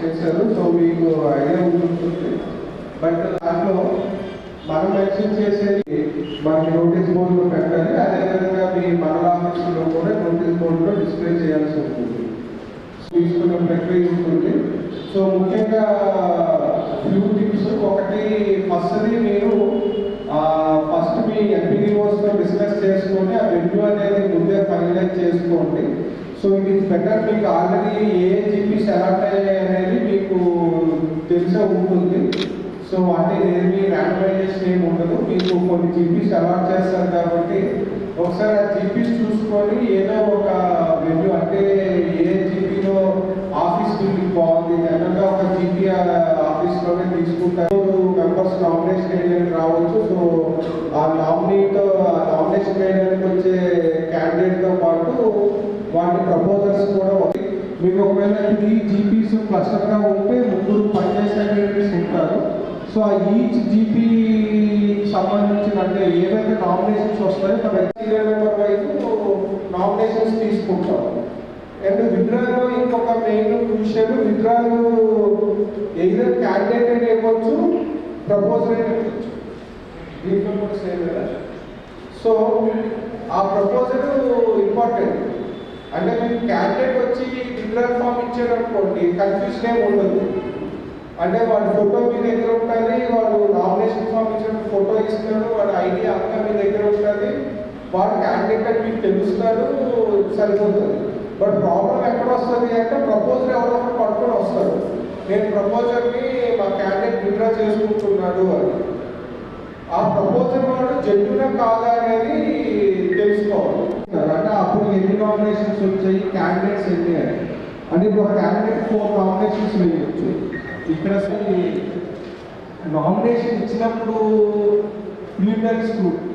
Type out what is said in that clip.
చేశారు. సో మీకు ఐడియా ఉంటుంది. బట్ దాంట్లో మనం మెన్షన్ చేసేది మనకి నోటీస్ బోర్డులో పెట్టాలి. అదేవిధంగా మీ మండల ఆఫీసులో కూడా నోటీస్ బోర్డులో డిస్ప్లే చేయాల్సి ఉంటుంది. తీసుకునే ప్రక్రియ ఉంటుంది. సో ముఖ్యంగా ఫ్యూ టిప్స్. ఒకటి ఫస్ట్ది మీరు ఫస్ట్ మీ ఎంపీడీఓస్తో డిస్కస్ చేసుకొని ఆ వెన్యూ అనేది ముందే ఫైనలైజ్ చేసుకోండి. So it is better. మీకు ఆల్రెడీ ఏ జీపీస్ అలాట్ అయ్యాయి అనేది మీకు తెలిసే ఉంటుంది. సో అంటే ఏమి ర్యాండమైజేషన్ ఏమి ఉండదు. మీకు కొన్ని జీపీస్ అలాట్ చేస్తారు కాబట్టి ఒకసారి ఆ జీపీస్ చూసుకొని ఏదో ఒక వెన్యూ అంటే ఏ జీపీలో ఆఫీస్ బిల్డింగ్ బాగుంది, జనరల్గా ఒక జీపీ ఆఫీస్లోనే తీసుకుంటారు. మెంబర్స్ నామినేషన్ వేయడానికి రావచ్చు. సో ఆ నామినేషన్ వేయడానికి వచ్చే క్యాండిడేట్తో పాటు వాటి ప్రపోజల్స్ కూడా మీకు ఒకవేళ 3 జీపీస్ క్లస్టర్గా ఉంటే 3 పనిచేసే క్యాండిడేట్స్ ఉంటారు. సో ఆ ఈచ్ జీపీ సంబంధించిన అంటే ఏవైతే నామినేషన్స్ వస్తాయో మన సీరియల్ నెంబర్ వైపు నామినేషన్స్ తీసుకుంటాం. అండ్ విత్డ్రాలో ఇంకొక మెయిన్ విషయం, విత్డ్రాలు ఏదైనా క్యాండిడేట్ అని ఇవ్వచ్చు, ప్రపోజల్ అని ఇవ్వచ్చు. దీంట్లో కూడా సేమ్ కదా. సో ఆ ప్రపోజల్ ఇంపార్టెంట్. అంటే మీకు క్యాండిడేట్ వచ్చి విత్డ్రాల్ ఫామ్ ఇచ్చారనుకోండి, కన్ఫ్యూజన్ ఏమి ఉండదు. అంటే వాడి ఫోటో మీ దగ్గర ఉంటుంది, వాడు నామినేషన్ ఫామ్ ఇచ్చినప్పుడు ఫోటో ఇస్తాడు, వాడి ఐడి అంతా మీ దగ్గర ఉంటుంది, వాడు క్యాండిడేట్ అని మీకు తెలుస్తాడు, సరిపోతుంది. బట్ ప్రాబ్లం ఎక్కడ వస్తుంది అంటే ప్రపోజల్ ఎవరో ఒకటి పట్టుకొని వస్తాడు. నేను ప్రపోజల్ని మా క్యాండిడేట్ విత్డ్రా చేసుకుంటున్నాడు అని. ఆ ప్రపోజల్ వాడు జెన్యూనా కాదా అనేది తెలుసుకోవాలి. అంటే అప్పుడు ఎన్ని నామినేషన్స్ వచ్చాయి, క్యాండిడేట్స్ ఎన్ని అని. అంటే ఇప్పుడు ఒక క్యాండిడేట్ 4 నామినేషన్స్ వేయవచ్చు. ఇక్కడ నామినేషన్ ఇచ్చినప్పుడు ప్రిలిమినరీ స్క్రూటినీ